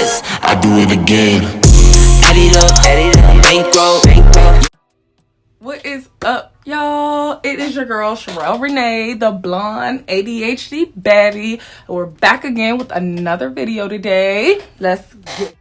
once, I do it again. Add it up, bankroll. What is up, y'all? It is your girl Shorel Renee, the blonde ADHD baddie. We're back again with another video today. Let's get.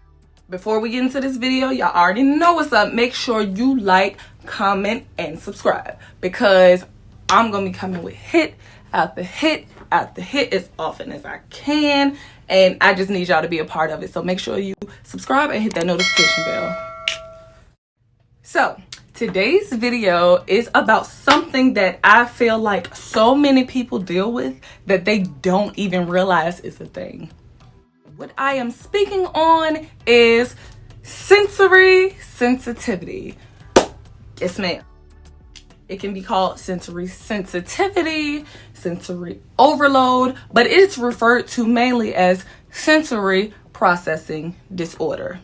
Before we get into this video, y'all already know what's up. Make sure you like, comment, and subscribe, because I'm gonna be coming with hit after hit after hit as often as I can, and I just need y'all to be a part of it. So make sure you subscribe and hit that notification bell. So today's video is about something that I feel like so many people deal with that they don't even realize is a thing. What I am speaking on is sensory sensitivity. Yes, ma'am. It can be called sensory sensitivity, sensory overload, but it's referred to mainly as sensory processing disorder.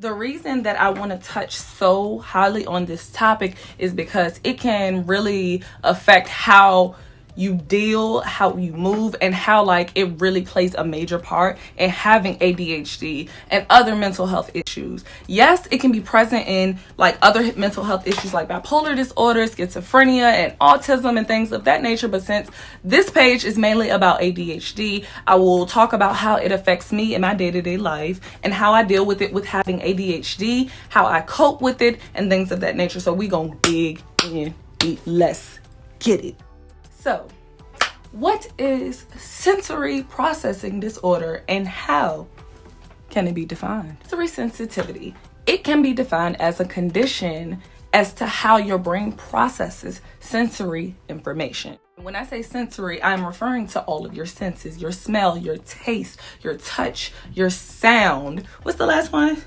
The reason that I want to touch so highly on this topic is because it can really affect how you deal, how you move, and how like it really plays a major part in having ADHD and other mental health issues. Yes, it can be present in like other mental health issues like bipolar disorder, schizophrenia, and autism and things of that nature. But since this page is mainly about ADHD, I will talk about how it affects me in my day-to-day life and how I deal with it with having ADHD, how I cope with it, and things of that nature. So we gonna dig in deep. Let's get it. So, what is sensory processing disorder and how can it be defined? Sensory sensitivity. It can be defined as a condition as to how your brain processes sensory information. When I say sensory, I'm referring to all of your senses, your smell, your taste, your touch, your sound. What's the last one?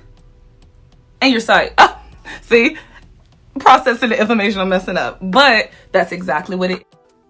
And your sight. Oh, see? Processing the information I'm messing up. But that's exactly what it is.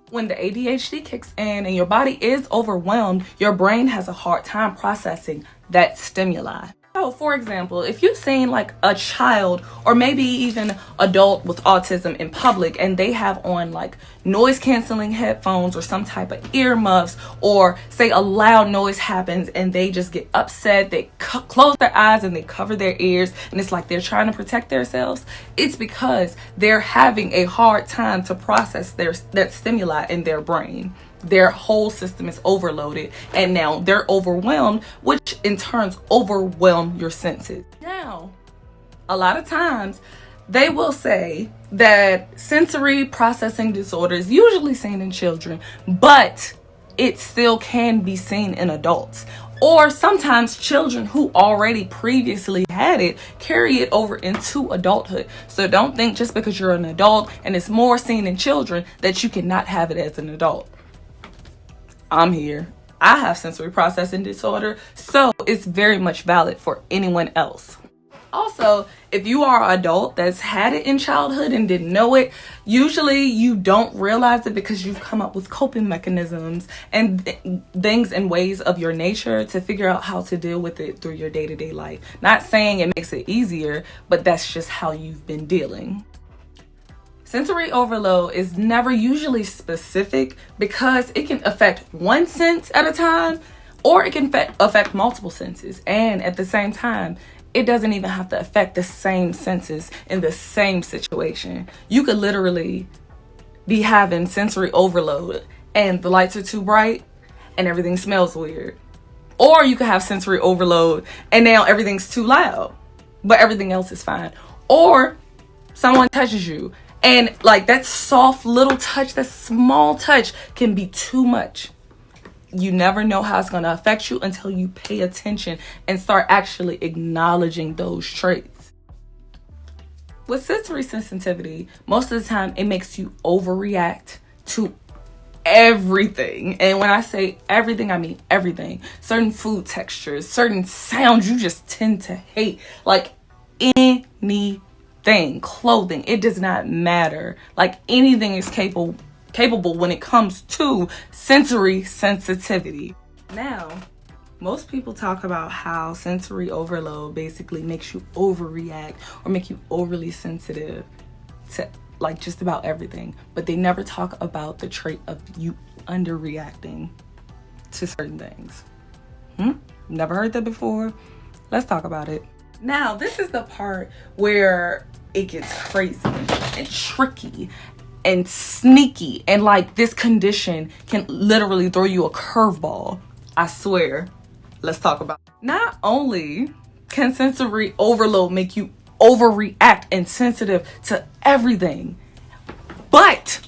When the ADHD kicks in and your body is overwhelmed, your brain has a hard time processing that stimuli. So, for example, if you've seen like a child or maybe even adult with autism in public and they have on like noise canceling headphones or some type of earmuffs, or say a loud noise happens and they just get upset, they close their eyes and they cover their ears, and it's like they're trying to protect themselves, it's because they're having a hard time to process that stimuli in their brain. Their whole system is overloaded and now they're overwhelmed, which in turn overwhelm your senses. Now, a lot of times they will say that sensory processing disorder is usually seen in children, but it still can be seen in adults. Or sometimes children who already previously had it carry it over into adulthood. So don't think just because you're an adult and it's more seen in children that you cannot have it as an adult. I'm here. I have sensory processing disorder, so it's very much valid for anyone else. Also, if you are an adult that's had it in childhood and didn't know it, usually you don't realize it because you've come up with coping mechanisms and things and ways of your nature to figure out how to deal with it through your day-to-day life. Not saying it makes it easier, but that's just how you've been dealing. Sensory overload is never usually specific because it can affect one sense at a time, or it can affect multiple senses. And at the same time, it doesn't even have to affect the same senses in the same situation. You could literally be having sensory overload and the lights are too bright and everything smells weird. Or you could have sensory overload and now everything's too loud, but everything else is fine. Or someone touches you and like that soft little touch, that small touch can be too much. You never know how it's going to affect you until you pay attention and start actually acknowledging those traits. With sensory sensitivity, most of the time it makes you overreact to everything. And when I say everything, I mean everything. Certain food textures, certain sounds you just tend to hate. Like anything, clothing, it does not matter. Like anything is capable when it comes to sensory sensitivity. Now, most people talk about how sensory overload basically makes you overreact or make you overly sensitive to like just about everything, but they never talk about the trait of you underreacting to certain things. Never heard that before? Let's talk about it. Now, this is the part where it gets crazy and tricky and sneaky, and like this condition can literally throw you a curveball. I swear. Let's talk about it. Not only can sensory overload make you overreact and sensitive to everything, but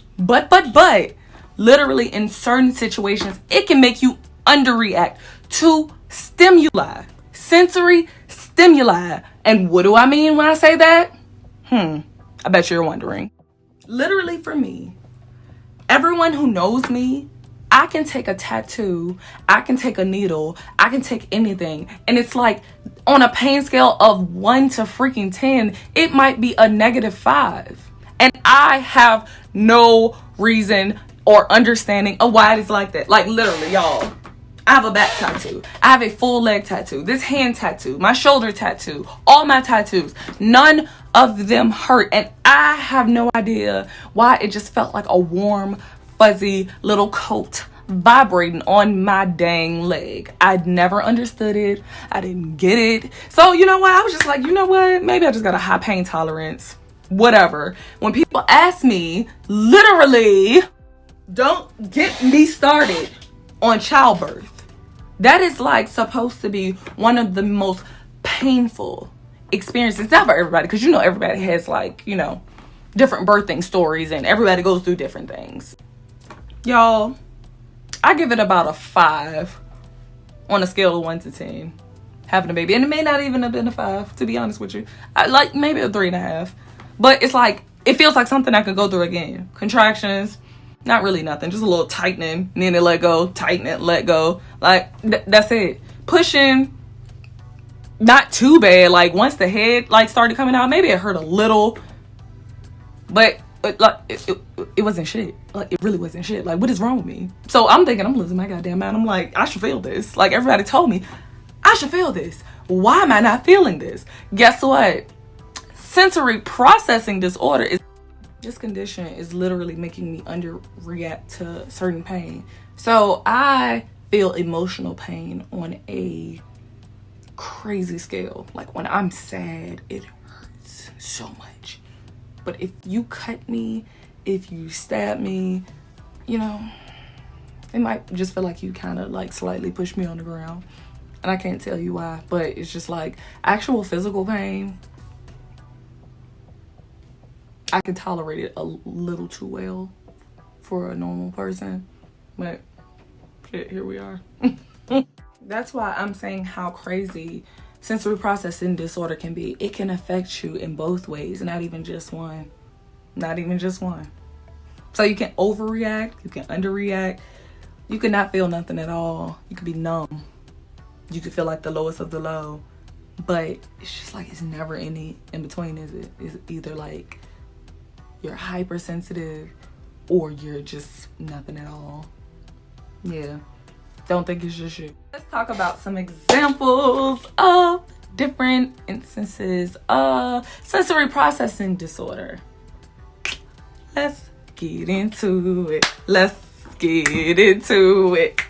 literally in certain situations it can make you underreact to stimuli, sensory stimuli. And what do I mean when I say that? I bet you're wondering. Literally, for me, everyone who knows me, I can take a tattoo, I can take a needle, I can take anything, and it's like on a pain scale of 1 to freaking 10, it might be a -5. And I have no reason or understanding of why it is like that. Like, literally, y'all, I have a back tattoo, I have a full leg tattoo, this hand tattoo, my shoulder tattoo, all my tattoos, none of them hurt, and I have no idea why it just felt like a warm, fuzzy little coat vibrating on my dang leg. I'd never understood it. I didn't get it. So you know what? I was just like, you know what? Maybe I just got a high pain tolerance. Whatever. When people ask me, literally, don't get me started on childbirth. That is like supposed to be one of the most painful experiences. Not for everybody, because you know everybody has like, you know, different birthing stories and everybody goes through different things. Y'all, I give it about a 5 on a scale of 1 to 10 having a baby, and it may not even have been a 5, to be honest with you. I like maybe a 3.5, but it's like it feels like something I could go through again. Contractions, not really nothing, just a little tightening, and then it let go, tighten it, let go, like that's it. Pushing, not too bad. Like once the head like started coming out, maybe it hurt a little, but it wasn't shit. Like it really wasn't shit. Like what is wrong with me? So I'm thinking I'm losing my goddamn mind. I'm like, I should feel this. Like everybody told me I should feel this. Why am I not feeling this? Guess what? Sensory processing disorder is, this condition is literally making me underreact to certain pain. So I feel emotional pain on a crazy scale. Like when I'm sad, it hurts so much. But if you cut me, if you stab me, you know, it might just feel like you kind of like slightly push me on the ground. And I can't tell you why, but it's just like actual physical pain. I can tolerate it a little too well for a normal person, but shit, here we are. That's why I'm saying how crazy sensory processing disorder can be. It can affect you in both ways, not even just one. Not even just one. So you can overreact, you can underreact, you can not feel nothing at all. You could be numb. You could feel like the lowest of the low, but it's just like it's never any in between, is it? It's either like you're hypersensitive or you're just nothing at all. Yeah, don't think it's just you. Let's talk about some examples of different instances of sensory processing disorder. Let's get into it. Let's get into it.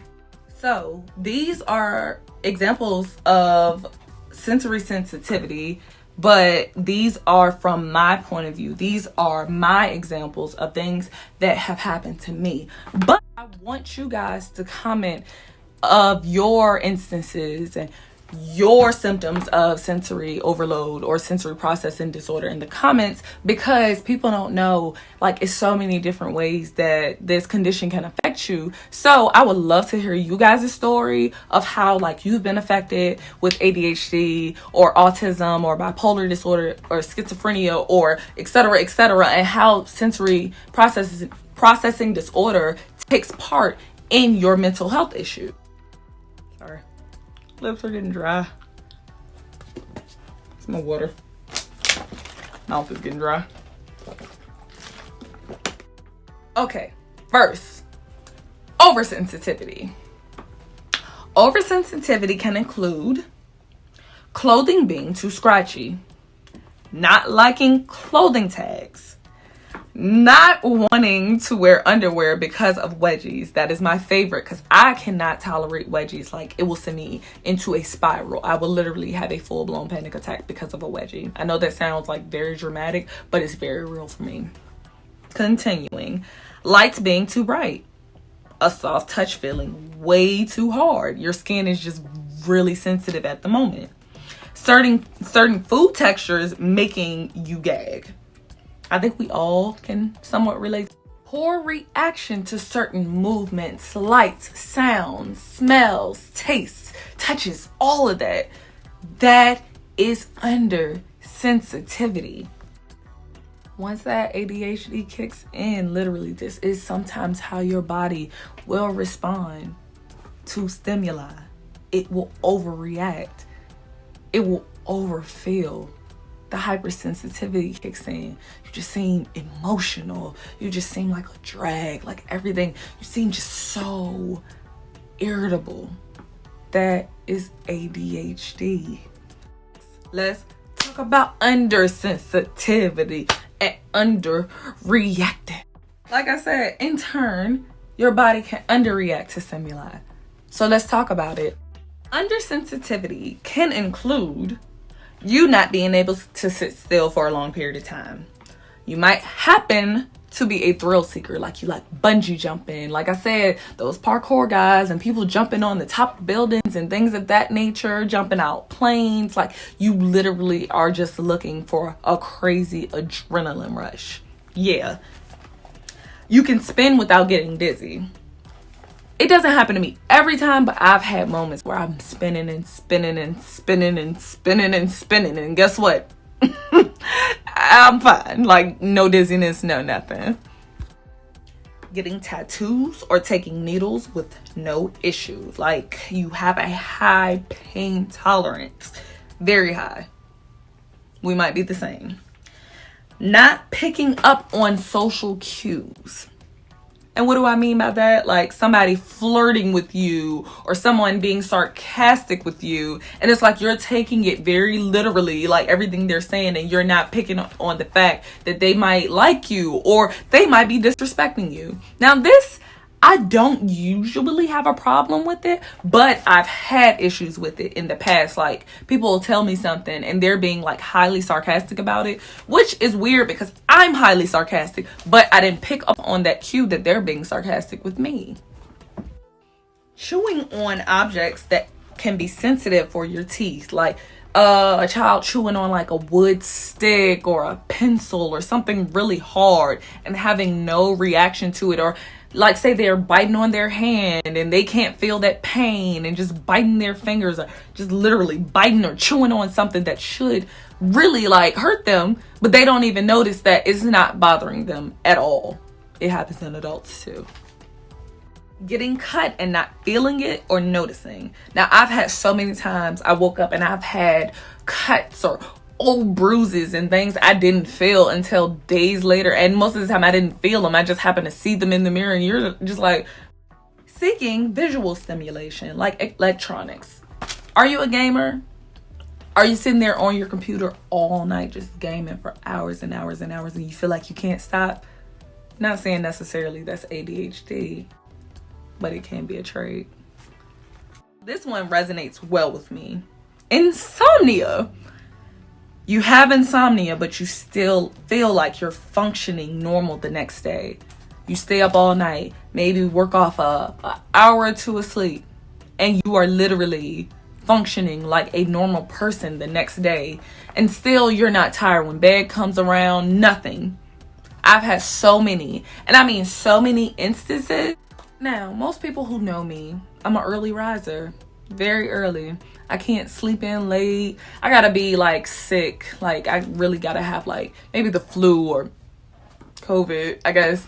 So these are examples of sensory sensitivity, but these are from my point of view. These are my examples of things that have happened to me. But I want you guys to comment of your instances and your symptoms of sensory overload or sensory processing disorder in the comments, because people don't know, like, it's so many different ways that this condition can affect you. So I would love to hear you guys' story of how like you've been affected with ADHD or autism or bipolar disorder or schizophrenia or etc., and how sensory processing disorder takes part in your mental health issue. Sorry, lips are getting dry. It's my water. Mouth is getting dry. Okay, first, oversensitivity. Oversensitivity can include clothing being too scratchy, not liking clothing tags, Not wanting to wear underwear because of wedgies. That is my favorite because I cannot tolerate wedgies. Like, it will send me into a spiral. I will literally have a full-blown panic attack because of a wedgie. I know that sounds like very dramatic, but it's very real for me. Continuing. Lights being too bright. A soft touch feeling way too hard. Your skin is just really sensitive at the moment. Certain food textures making you gag. I think we all can somewhat relate. Poor reaction to certain movements, lights, sounds, smells, tastes, touches, all of that. That is under sensitivity. Once that ADHD kicks in, literally, this is sometimes how your body will respond to stimuli. It will overreact. It will overfeel. The hypersensitivity kicks in. You just seem emotional. You just seem like a drag, like everything. You seem just so irritable. That is ADHD. Let's talk about undersensitivity and underreacting. Like I said, in turn, your body can underreact to stimuli. So let's talk about it. Undersensitivity can include you not being able to sit still for a long period of time. You might happen to be a thrill seeker, like you like bungee jumping. Like I said, those parkour guys and people jumping on the top of buildings and things of that nature, jumping out planes. Like, you literally are just looking for a crazy adrenaline rush. Yeah. You can spin without getting dizzy. It doesn't happen to me every time, but I've had moments where I'm spinning and spinning and spinning and spinning and spinning. And guess what? I'm fine. Like, no dizziness, no nothing. Getting tattoos or taking needles with no issues. Like, you have a high pain tolerance. Very high. We might be the same. Not picking up on social cues. And what do I mean by that? Like, somebody flirting with you or someone being sarcastic with you, and it's like you're taking it very literally, like everything they're saying, and you're not picking up on the fact that they might like you or they might be disrespecting you. Now, this, I don't usually have a problem with it, but I've had issues with it in the past. Like, people will tell me something and they're being like highly sarcastic about it, which is weird because I'm highly sarcastic, but I didn't pick up on that cue that they're being sarcastic with me. Chewing on objects that can be sensitive for your teeth, like a child chewing on like a wood stick or a pencil or something really hard and having no reaction to it, or like, say they're biting on their hand and they can't feel that pain and just biting their fingers, or just literally biting or chewing on something that should really like hurt them, but they don't even notice that it's not bothering them at all. It happens in adults too. Getting cut and not feeling it or noticing. Now, I've had so many times I woke up and I've had cuts or old bruises and things I didn't feel until days later, and most of the time I didn't feel them. I just happened to see them in the mirror, and you're just like, seeking visual stimulation, like electronics. Are you a gamer? Are you sitting there on your computer all night just gaming for hours and hours and hours and you feel like you can't stop? Not saying necessarily that's ADHD, but it can be a trait. This one resonates well with me. Insomnia. You have insomnia, but you still feel like you're functioning normal the next day. You stay up all night, maybe work off an hour or two of sleep, and you are literally functioning like a normal person the next day. And still, you're not tired when bed comes around, nothing. I've had so many, and I mean so many instances. Now, most people who know me, I'm an early riser, very early. I can't sleep in late. I gotta be like sick. Like, I really gotta have like maybe the flu or COVID, I guess,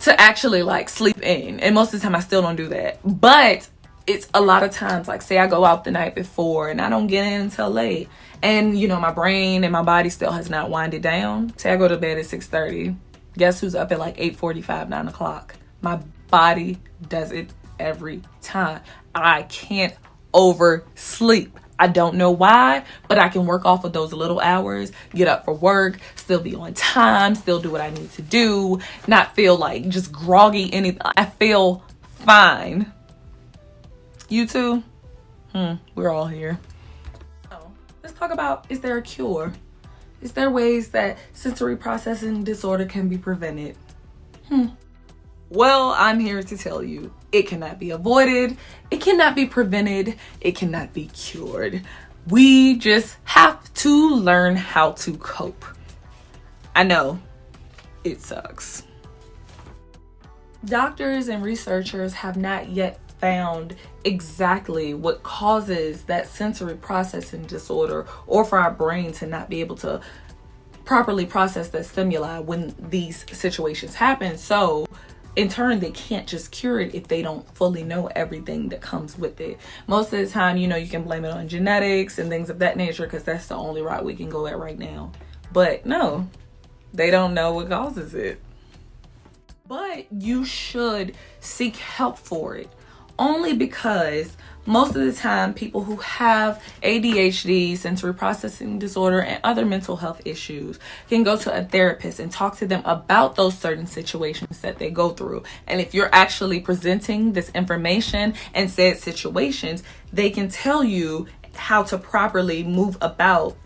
to actually like sleep in. And most of the time I still don't do that. But it's a lot of times, like, say I go out the night before and I don't get in until late. And, you know, my brain and my body still has not winded down. Say I go to bed at 6:30. Guess who's up at like 8:45, 9 o'clock? My body does it every time. I can't oversleep. I don't know why, but I can work off of those little hours, get up for work, still be on time, still do what I need to do, not feel like just groggy, anything. I feel fine. You too? We're all here. So let's talk about, is there a cure? Is there ways that sensory processing disorder can be prevented? Well, I'm here to tell you, it cannot be avoided, it cannot be prevented, it cannot be cured. We just have to learn how to cope. I know, it sucks. Doctors and researchers have not yet found exactly what causes that sensory processing disorder, or for our brain to not be able to properly process that stimuli when these situations happen. So in turn, they can't just cure it if they don't fully know everything that comes with it. Most of the time, you can blame it on genetics and things of that nature, because that's the only route we can go at right now. But no, they don't know what causes it. But you should seek help for it, only because most of the time people who have ADHD, sensory processing disorder, and other mental health issues can go to a therapist and talk to them about those certain situations that they go through. And if you're actually presenting this information and said situations, they can tell you how to properly move about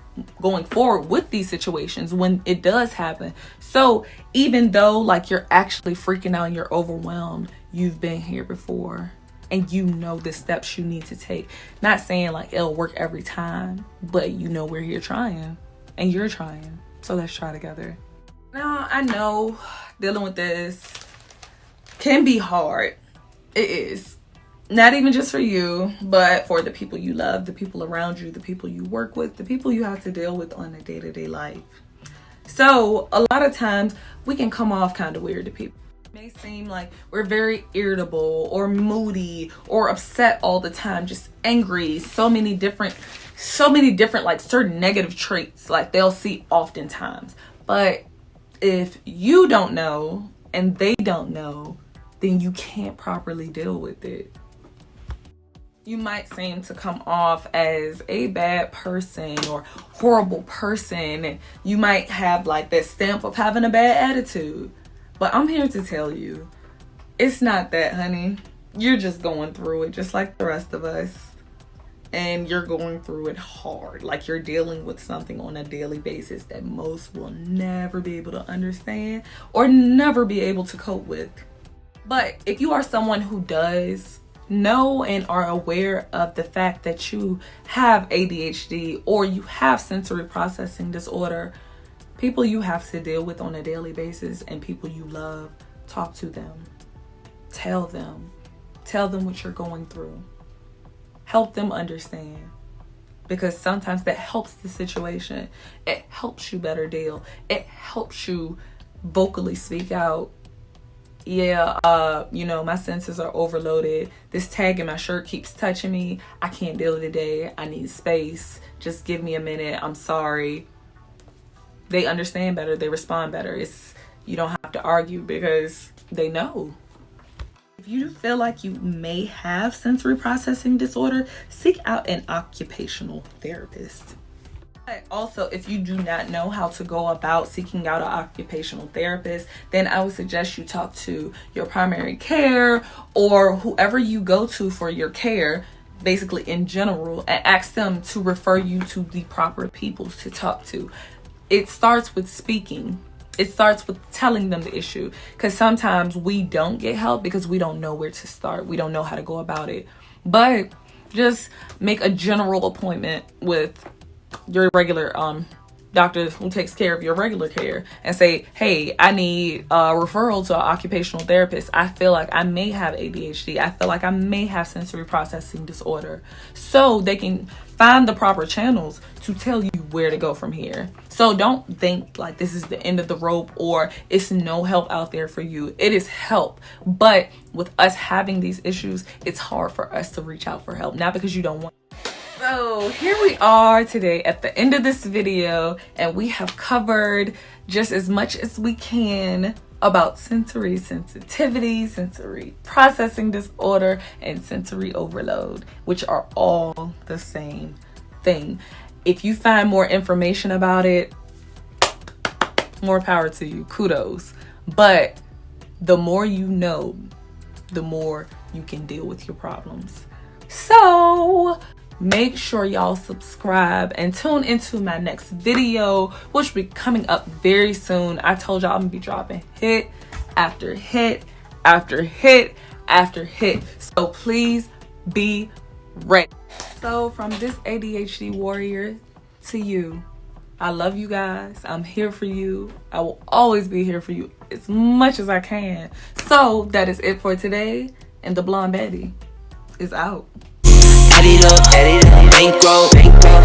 going forward with these situations when it does happen. So even though like you're actually freaking out and you're overwhelmed, you've been here before. And you know the steps you need to take. Not saying like it'll work every time, but we're here trying, and you're trying. So let's try together. Now, I know dealing with this can be hard. It is. Not even just for you, but for the people you love, the people around you, the people you work with, the people you have to deal with on a day-to-day life. So a lot of times we can come off kind of weird to people. May seem like we're very irritable or moody or upset all the time, just angry, so many different like certain negative traits like they'll see oftentimes. But if you don't know and they don't know, then you can't properly deal with it. You might seem to come off as a bad person or horrible person, and you might have like that stamp of having a bad attitude. But I'm here to tell you, it's not that, honey. You're just going through it just like the rest of us. And you're going through it hard. Like you're dealing with something on a daily basis that most will never be able to understand or never be able to cope with. But if you are someone who does know and are aware of the fact that you have ADHD or you have sensory processing disorder, people you have to deal with on a daily basis and people you love, talk to them. Tell them what you're going through. Help them understand. Because sometimes that helps the situation. It helps you better deal. It helps you vocally speak out. Yeah, my senses are overloaded. This tag in my shirt keeps touching me. I can't deal today. I need space. Just give me a minute. I'm sorry. They understand better. They respond better. You don't have to argue because they know. If you feel like you may have sensory processing disorder, seek out an occupational therapist. But also, if you do not know how to go about seeking out an occupational therapist, then I would suggest you talk to your primary care or whoever you go to for your care, basically in general, and ask them to refer you to the proper people to talk to. It starts with speaking. It starts with telling them the issue, because sometimes we don't get help because we don't know where to start. We don't know how to go about it. But just make a general appointment with your regular doctor who takes care of your regular care and say, hey, I need a referral to an occupational therapist. I feel like I may have ADHD. I feel like I may have sensory processing disorder. So they can find the proper channels to tell you where to go from here. So don't think like this is the end of the rope or it's no help out there for you. It is help. But with us having these issues, it's hard for us to reach out for help. Not because you don't want. So here we are today at the end of this video, and we have covered just as much as we can about sensory sensitivity, sensory processing disorder, and sensory overload, which are all the same thing. If you find more information about it, more power to you, kudos. But the more you know, the more you can deal with your problems. So make sure y'all subscribe and tune into my next video, which will be coming up very soon. I told y'all I'm gonna be dropping hit after hit after hit after hit, so please be ready. So from this ADHD warrior to you, I love you guys. I'm here for you. I will always be here for you as much as I can. So that is it for today, and the Blonde Betty is out. Add it up, bankroll.